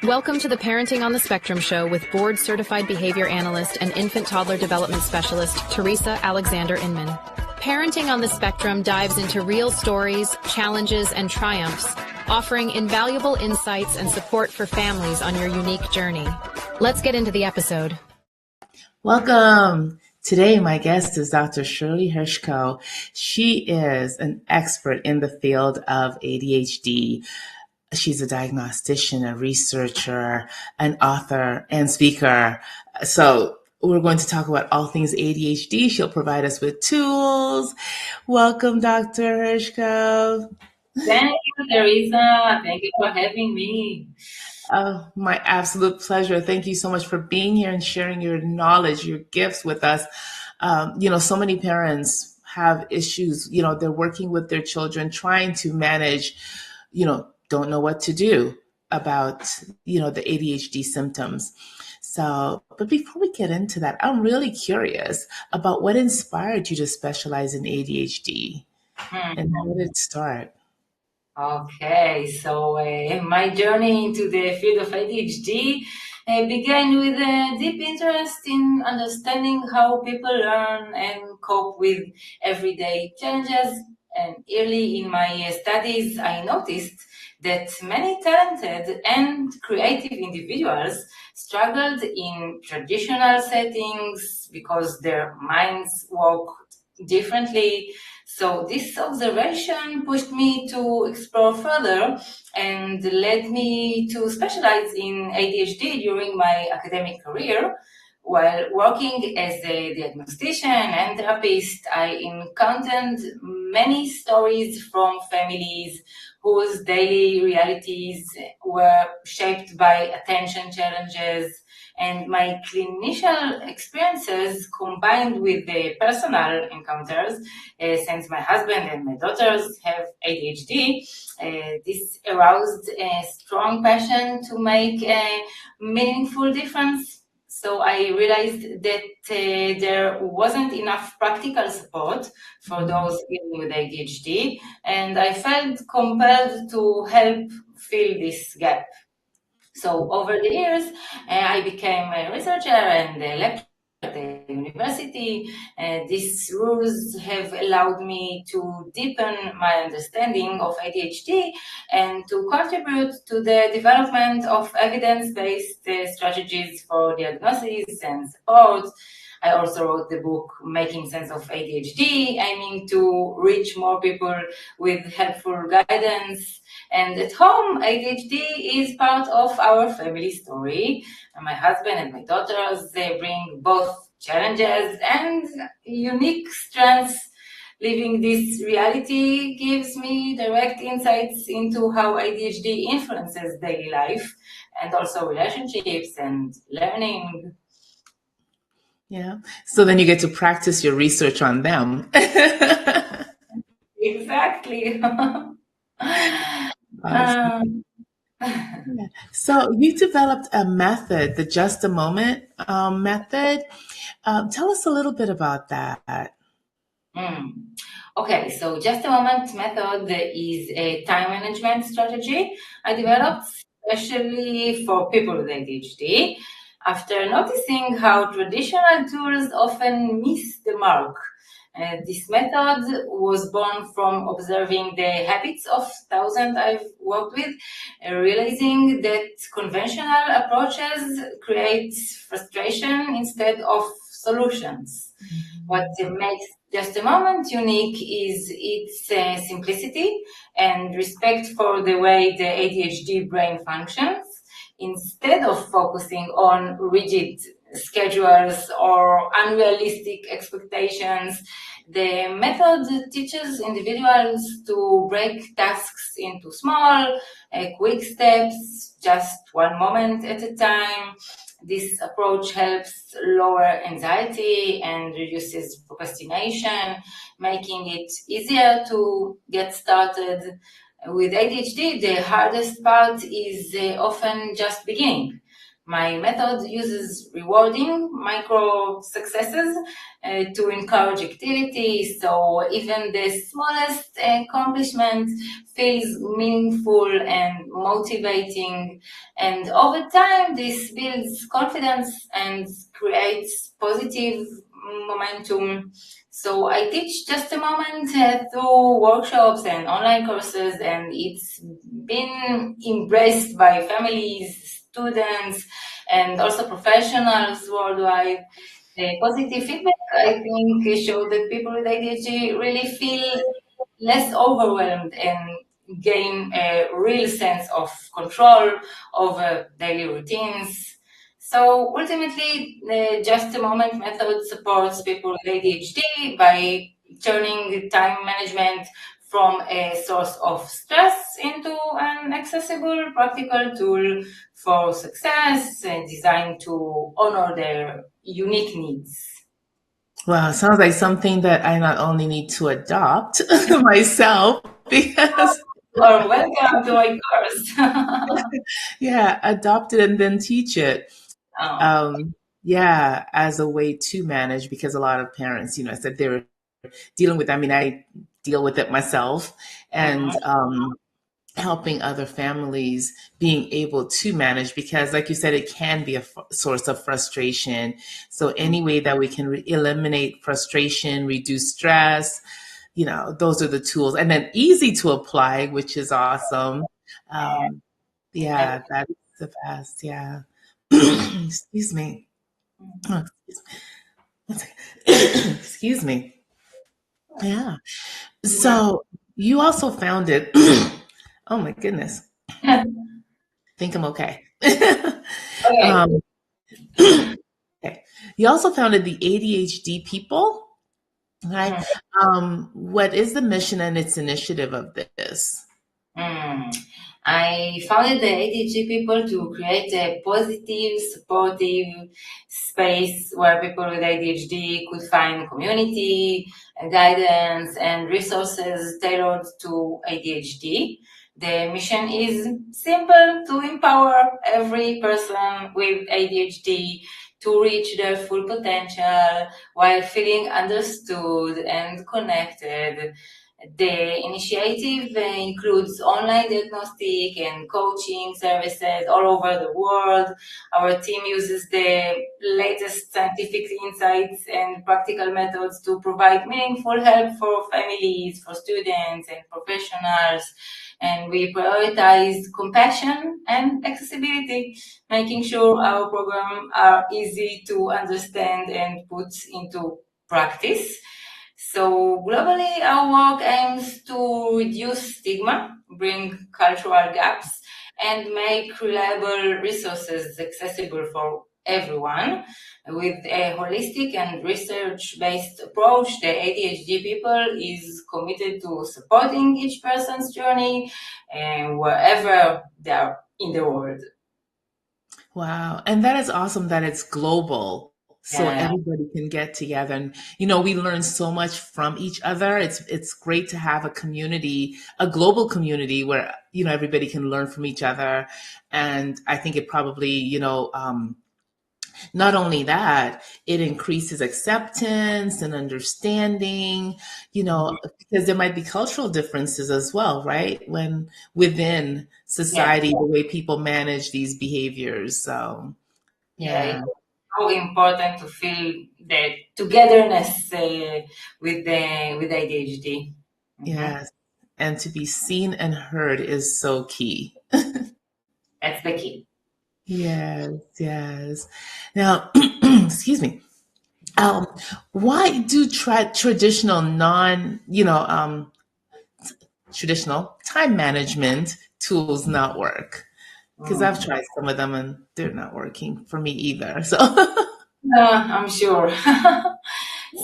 Welcome to the Parenting on the Spectrum show with board-certified behavior analyst and infant-toddler development specialist, Theresa Inman. Parenting on the Spectrum dives into real stories, challenges, and triumphs, offering invaluable insights and support for families on your unique journey. Let's get into the episode. Welcome. Today, my guest is Dr. Shirley Hershko. She is an expert in the field of ADHD. She's a diagnostician, a researcher, an author, and speaker. So we're going to talk about all things ADHD. She'll provide us with tools. Welcome, Dr. Hershko. Thank you, Theresa. Thank you for having me. Oh, my absolute pleasure. Thank you so much for being here and sharing your knowledge, your gifts with us. So many parents have issues. They're working with their children, trying to manage, don't know what to do about, the ADHD symptoms. So, but before we get into that, I'm really curious about what inspired you to specialize in ADHD and how did it start? Okay, so my journey into the field of ADHD began with a deep interest in understanding how people learn and cope with everyday challenges. And early in my studies, I noticed that many talented and creative individuals struggled in traditional settings because their minds worked differently. So this observation pushed me to explore further and led me to specialize in ADHD during my academic career. While working as a diagnostician and therapist, I encountered many stories from families whose daily realities were shaped by attention challenges, and my clinician experiences combined with the personal encounters, since my husband and my daughters have ADHD, this aroused a strong passion to make a meaningful difference. So I realized that there wasn't enough practical support for those dealing with ADHD, and I felt compelled to help fill this gap. So over the years, I became a researcher and a lecturer at the university. These roles have allowed me to deepen my understanding of ADHD and to contribute to the development of evidence-based strategies for diagnosis and support. I also wrote the book Making Sense of ADHD, aiming to reach more people with helpful guidance. And at home, ADHD is part of our family story. And my husband and my daughters, they bring both challenges and unique strengths. Living this reality gives me direct insights into how ADHD influences daily life and also relationships and learning. Yeah. So then you get to practice your research on them. Exactly. Awesome. So you developed a method, the Just a Moment method. Tell us a little bit about that. Okay, so Just a Moment method is a time management strategy I developed especially for people with ADHD after noticing how traditional tools often miss the mark. This method was born from observing the habits of thousands I've worked with, realizing that conventional approaches create frustration instead of solutions. What makes Just a Moment unique is its simplicity and respect for the way the ADHD brain functions. Instead of focusing on rigid schedules or unrealistic expectations, the method teaches individuals to break tasks into small, quick steps, just one moment at a time. This approach helps lower anxiety and reduces procrastination, making it easier to get started. With ADHD, the hardest part is often just beginning. My method uses rewarding micro successes to encourage activity, so even the smallest accomplishment feels meaningful and motivating. And over time, this builds confidence and creates positive momentum. So I teach just a moment through workshops and online courses, and it's been embraced by families, students, and also professionals worldwide. The positive feedback, I think, show that people with ADHD really feel less overwhelmed and gain a real sense of control over daily routines. So ultimately, the Just a Moment method supports people with ADHD by turning time management from a source of stress into an accessible, practical tool for success and designed to honor their unique needs. Wow, sounds like something that I not only need to adopt myself because Or welcome to my course. yeah, adopt it and then teach it. Oh, Yeah, as a way to manage because a lot of parents, I said they're dealing with. I mean, I deal with it myself, and mhm, helping other families being able to manage because, like you said, it can be a source of frustration. So any way that we can eliminate frustration, reduce stress, those are the tools, and then easy to apply, which is awesome. Um, yeah, that's the best. Yeah. Excuse me. Oh, excuse me. Yeah. yeah. So you also founded, oh my goodness, think I'm okay. Okay. um, okay. You also founded the ADHD People, right? Mhm. What is the mission and its initiative of this? Mm. I founded the ADHD People to create a positive, supportive space where people with ADHD could find community, guidance, and resources tailored to ADHD. The mission is simple: to empower every person with ADHD to reach their full potential while feeling understood and connected. The initiative includes online diagnostic and coaching services all over the world. Our team uses the latest scientific insights and practical methods to provide meaningful help for families, for students, and professionals. And we prioritize compassion and accessibility, making sure our programs are easy to understand and put into practice. So globally, our work aims to reduce stigma, bring cultural gaps, and make reliable resources accessible for everyone. With a holistic and research-based approach, the ADHD People is committed to supporting each person's journey and wherever they are in the world. Wow. And that is awesome that it's global. So Yeah, everybody can get together and we learn so much from each other. It's great to have a community, a global community where everybody can learn from each other. And I think it probably, not only that, it increases acceptance and understanding, because there might be cultural differences as well, right? When within yeah, society, the way people manage these behaviors. So, yeah. yeah, It's so important to feel the togetherness with ADHD. Mhm. yes. And to be seen and heard is so key. That's the key. Yes, yes. Now, excuse me. Um, why do traditional traditional time management tools not work? Because I've Mm. tried some of them and they're not working for me either. So, I'm sure.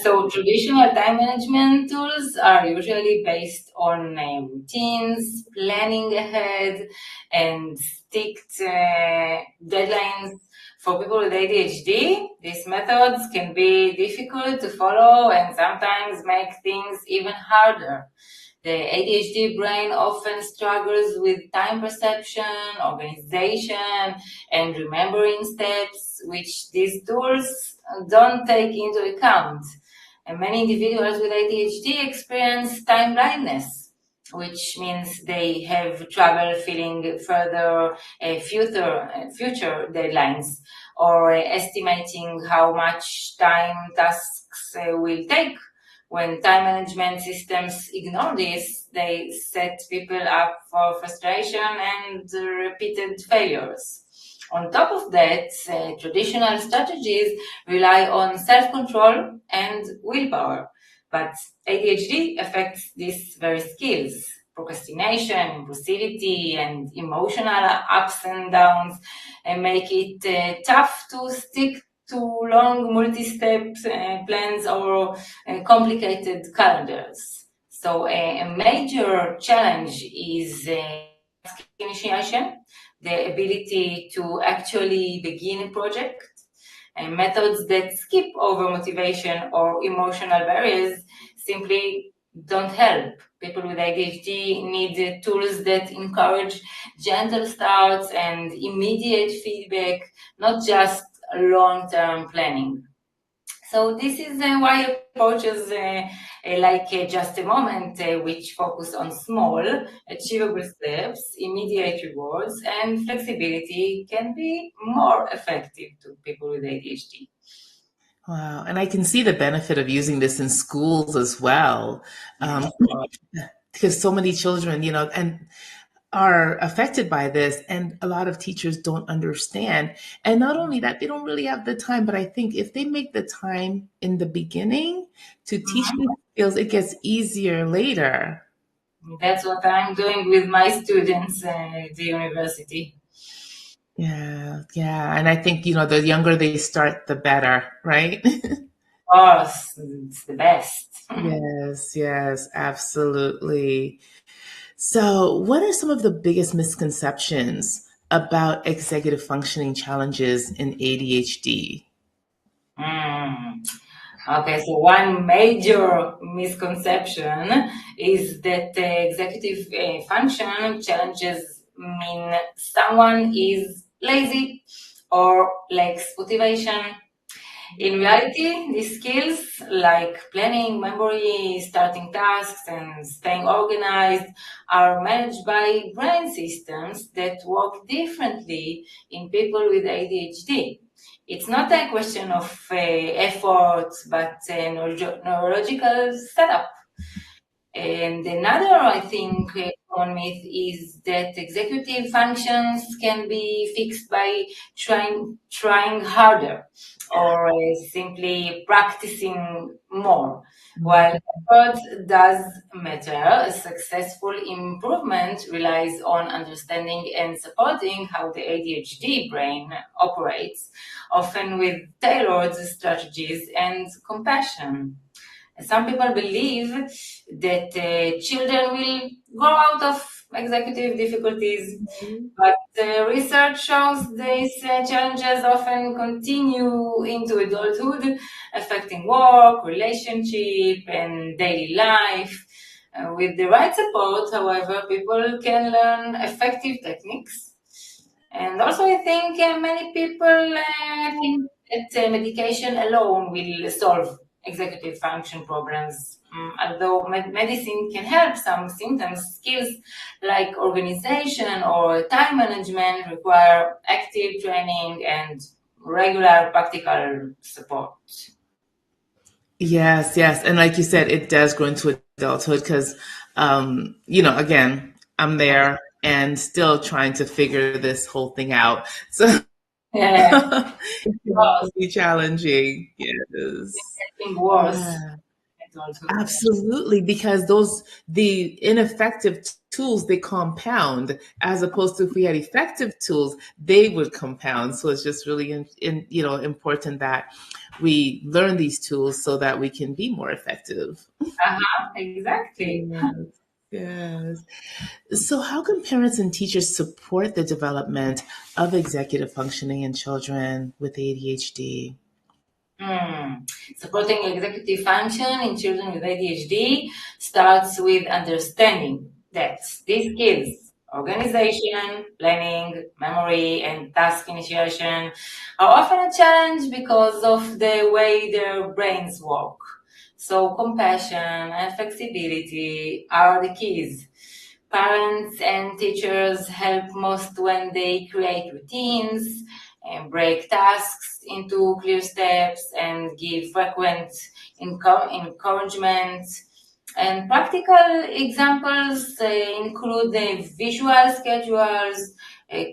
So traditional time management tools are usually based on routines, planning ahead, and strict deadlines. For people with ADHD, these methods can be difficult to follow and sometimes make things even harder. The ADHD brain often struggles with time perception, organization, and remembering steps, which these tools don't take into account. And many individuals with ADHD experience time blindness, which means they have trouble feeling further future deadlines or estimating how much time tasks will take. When time management systems ignore this, they set people up for frustration and repeated failures. On top of that, traditional strategies rely on self-control and willpower, but ADHD affects these very skills. Procrastination, impulsivity, and emotional ups and downs and make it tough to stick to long multi-step plans or complicated calendars. So a major challenge is initiation, the ability to actually begin a project, and methods that skip over motivation or emotional barriers simply don't help. People with ADHD need tools that encourage gentle starts and immediate feedback, not just long-term planning. So this is why approaches like Just a Moment, which focus on small, achievable steps, immediate rewards, and flexibility can be more effective to people with ADHD. Wow. And I can see the benefit of using this in schools as well. Because so many children, and are affected by this, and a lot of teachers don't understand. And not only that, they don't really have the time, but I think if they make the time in the beginning to teach these skills, it gets easier later. That's what I'm doing with my students at the university. Yeah, yeah. And I think, the younger they start, the better, right? Of course, it's the best. Yes, absolutely. So, what are some of the biggest misconceptions about executive functioning challenges in ADHD? Mm. Okay, so one major misconception is that executive function challenges mean someone is lazy or lacks motivation. In reality, these skills like planning, memory, starting tasks, and staying organized are managed by brain systems that work differently in people with ADHD. It's not a question of effort, but a neurological setup. And another, I think, common myth is that executive functions can be fixed by trying harder or simply practicing more. While effort does matter, a successful improvement relies on understanding and supporting how the ADHD brain operates, often with tailored strategies and compassion. Some people believe that children will grow out of executive difficulties, but research shows these challenges often continue into adulthood, affecting work, relationship, and daily life. With the right support, however, people can learn effective techniques. And also, I think many people think that medication alone will solve executive function problems. Although medicine can help, some symptoms, skills like organization or time management require active training and regular practical support. Yes. And like you said, it does grow into adulthood because, again, I'm there and still trying to figure this whole thing out. So Yeah, it can be challenging. Yes. it's getting worse. Yeah. Adulthood. Absolutely, because the ineffective tools, they compound, as opposed to if we had effective tools, they would compound. So it's just really important that we learn these tools so that we can be more effective. Exactly. Yes. So how can parents and teachers support the development of executive functioning in children with ADHD? Supporting executive function in children with ADHD starts with understanding that these skills, organization, planning, memory, and task initiation, are often a challenge because of the way their brains work. So compassion and flexibility are the keys. Parents and teachers help most when they create routines and break tasks into clear steps and give frequent encouragement. And practical examples include the visual schedules,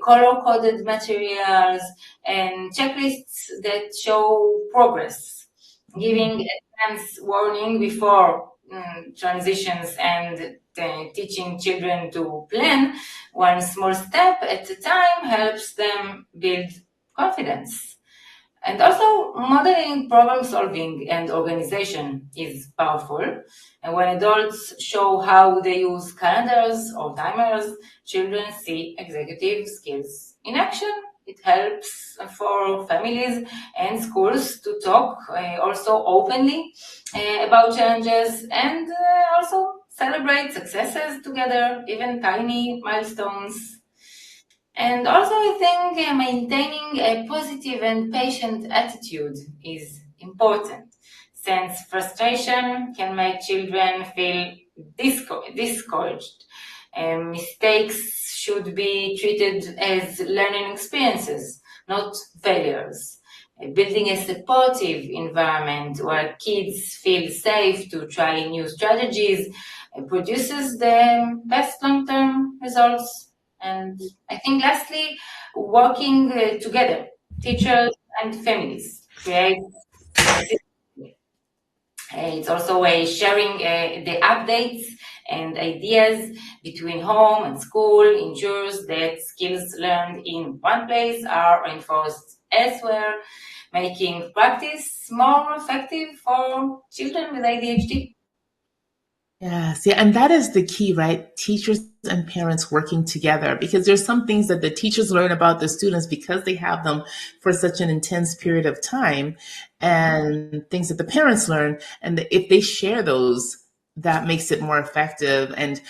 color-coded materials, and checklists that show progress, giving advance warning before transitions and teaching children to plan one small step at a time helps them build confidence. And also, modeling problem solving and organization is powerful. And when adults show how they use calendars or timers, children see executive skills in action. It helps for families and schools to talk also openly about challenges and also celebrate successes together, even tiny milestones. And also, I think maintaining a positive and patient attitude is important, since frustration can make children feel discouraged. Mistakes should be treated as learning experiences, not failures. Building a supportive environment where kids feel safe to try new strategies produces the best long-term results. And I think lastly, working together, teachers and families create consistency. It's also sharing the updates and ideas between home and school ensures that skills learned in one place are reinforced elsewhere, making practice more effective for children with ADHD. Yes, yeah, and that is the key, right? Teachers and parents working together because there's some things that the teachers learn about the students because they have them for such an intense period of time, and things that the parents learn, and if they share those, that makes it more effective and,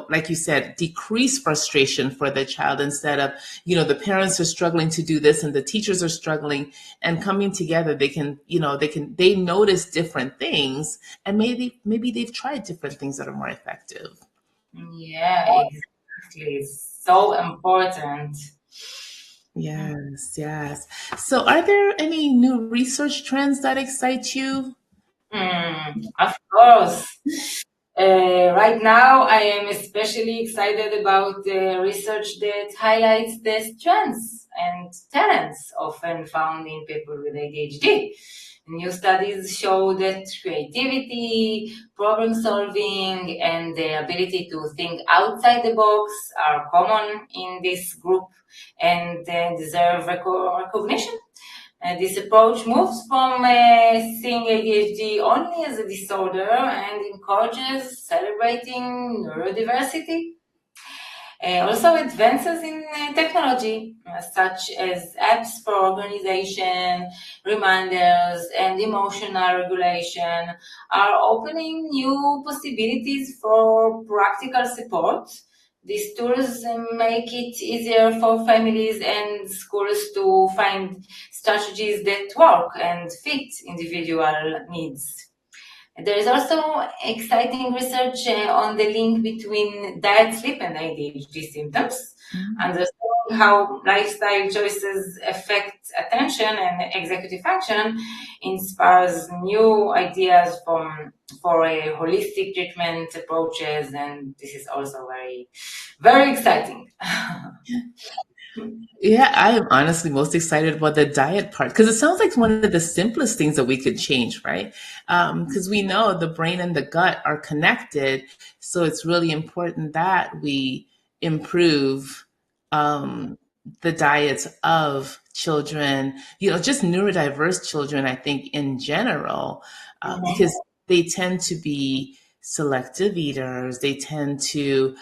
like you said, decrease frustration for the child instead of, the parents are struggling to do this and the teachers are struggling, and coming together, they notice different things, and maybe they've tried different things that are more effective. Yeah, exactly. So important. Yes, yes. So are there any new research trends that excite you? Of course. Right now, I am especially excited about the research that highlights the strengths and talents often found in people with ADHD. New studies show that creativity, problem solving, and the ability to think outside the box are common in this group and deserve recognition. This approach moves from seeing ADHD only as a disorder and encourages celebrating neurodiversity. Also, advances in technology, such as apps for organization, reminders, and emotional regulation, are opening new possibilities for practical support. These tools make it easier for families and schools to find strategies that work and fit individual needs. There is also exciting research on the link between diet, sleep, and ADHD symptoms. Understanding how lifestyle choices affect attention and executive function inspires new ideas for a holistic treatment approaches, and this is also very, very exciting. Yeah, I am honestly most excited about the diet part because it sounds like one of the simplest things that we could change, right? Because we know the brain and the gut are connected. So it's really important that we improve the diets of children, just neurodiverse children, I think, in general, because they tend to be selective eaters. They tend to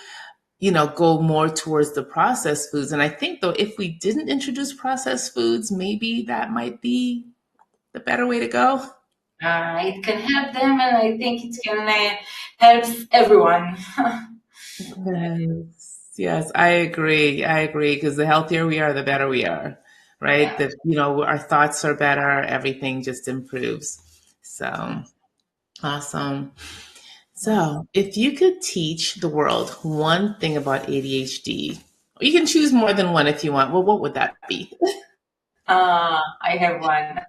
go more towards the processed foods. And I think though, if we didn't introduce processed foods, maybe that might be the better way to go? It can help them, and I think it can help everyone. Yes, yes, I agree. I agree because the healthier we are, the better we are, right? Yeah. That, our thoughts are better, everything just improves. So awesome. So, if you could teach the world one thing about ADHD, you can choose more than one if you want. Well, what would that be? I have one.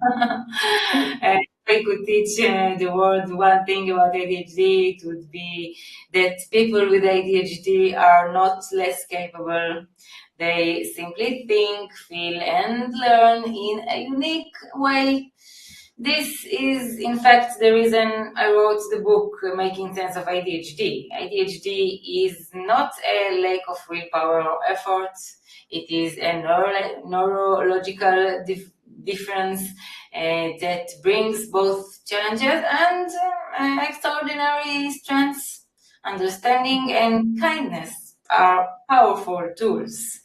If I could teach the world one thing about ADHD, it would be that people with ADHD are not less capable. They simply think, feel, and learn in a unique way. This is, in fact, the reason I wrote the book, Making Sense of ADHD. ADHD is not a lack of willpower or effort. It is a neurological difference that brings both challenges and extraordinary strengths. Understanding and kindness are powerful tools.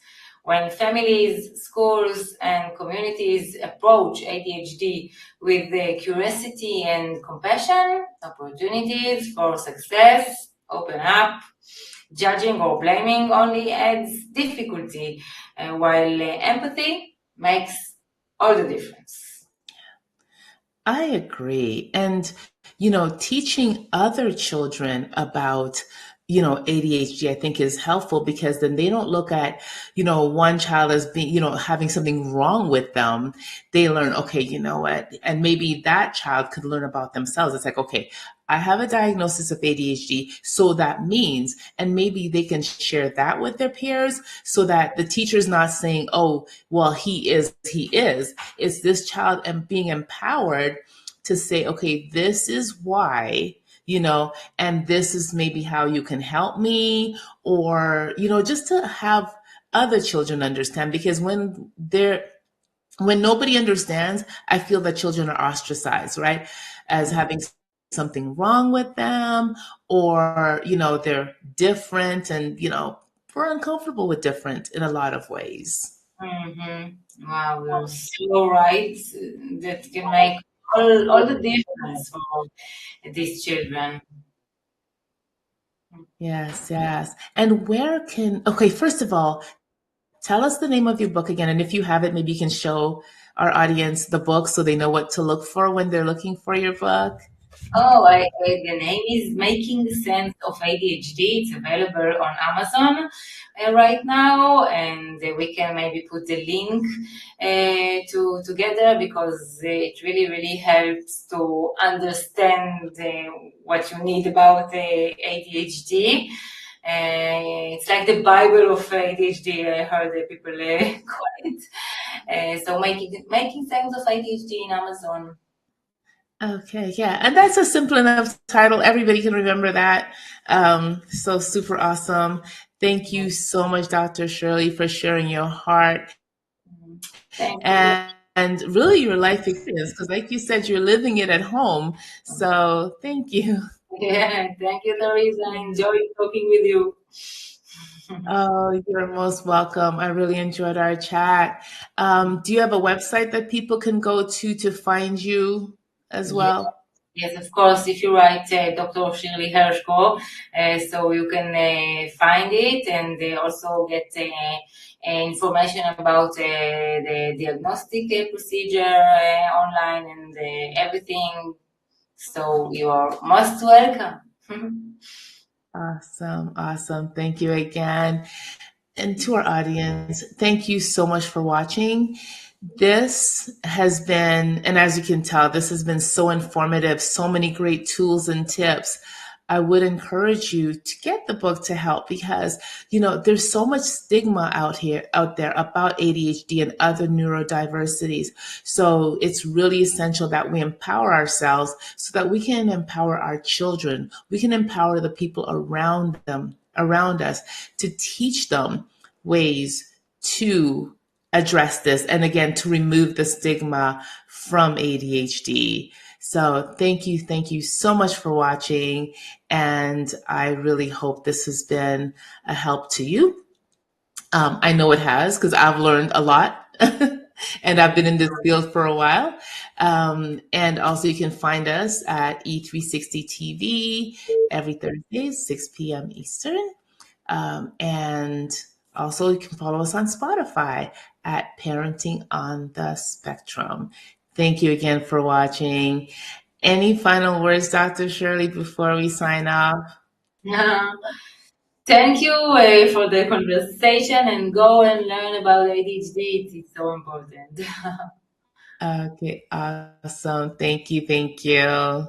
When families, schools, and communities approach ADHD with curiosity and compassion, opportunities for success open up. Judging or blaming only adds difficulty, while empathy makes all the difference. I agree. And, teaching other children about, ADHD, I think is helpful because then they don't look at, one child as being, having something wrong with them. They learn, okay, you know what? And maybe that child could learn about themselves. It's like, okay, I have a diagnosis of ADHD. So that means, and maybe they can share that with their peers so that the teacher's not saying, oh, well, he is. It's this child and being empowered to say, okay, this is why, and this is maybe how you can help me, or, just to have other children understand, because when nobody understands, I feel that children are ostracized, right? As having something wrong with them, or, they're different, and, we're uncomfortable with different in a lot of ways. Mm-hmm. Wow, you're so right. That can make all the difference for these children. Yes, yes. And okay, first of all, tell us the name of your book again. And if you have it, maybe you can show our audience the book so they know what to look for when they're looking for your book. Oh, the name is Making Sense of ADHD. It's available on Amazon right now, and we can maybe put the link to together because it really, really helps to understand what you need about ADHD. It's like the Bible of ADHD. I heard people call it. So making sense of ADHD in Amazon. Okay, yeah. And that's a simple enough title. Everybody can remember that. So super awesome. Thank you so much, Dr. Shirley, for sharing your heart Thank you. and really your life experience, because like you said, you're living it at home. So thank you. Yeah, thank you, Theresa. I enjoyed talking with you. Oh, you're most welcome. I really enjoyed our chat. Do you have a website that people can go to find you as Yes, well? yes, of course. If you write Dr. Shirley Hershko, so you can find it and also get information about the diagnostic procedure online and everything. So you are most welcome. Awesome. Awesome. Thank you again. And to our audience, thank you so much for watching. This has been, and as you can tell, this has been so informative, so many great tools and tips. I would encourage you to get the book to help because, there's so much stigma out there about ADHD and other neurodiversities. So it's really essential that we empower ourselves so that we can empower our children. We can empower the people around us to teach them ways to address this and again to remove the stigma from ADHD. So thank you so much for watching, and I really hope this has been a help to you. I know it has because I've learned a lot. And I've been in this field for a while. And also you can find us at E360 TV every Thursday, 6 p.m. Eastern. And also you can follow us on Spotify at Parenting on the Spectrum. Thank you again for watching. Any final words, Dr. Shirley, before we sign off? Thank you for the conversation, and go and learn about ADHD. It's so important. Okay, awesome. Thank you. Thank you.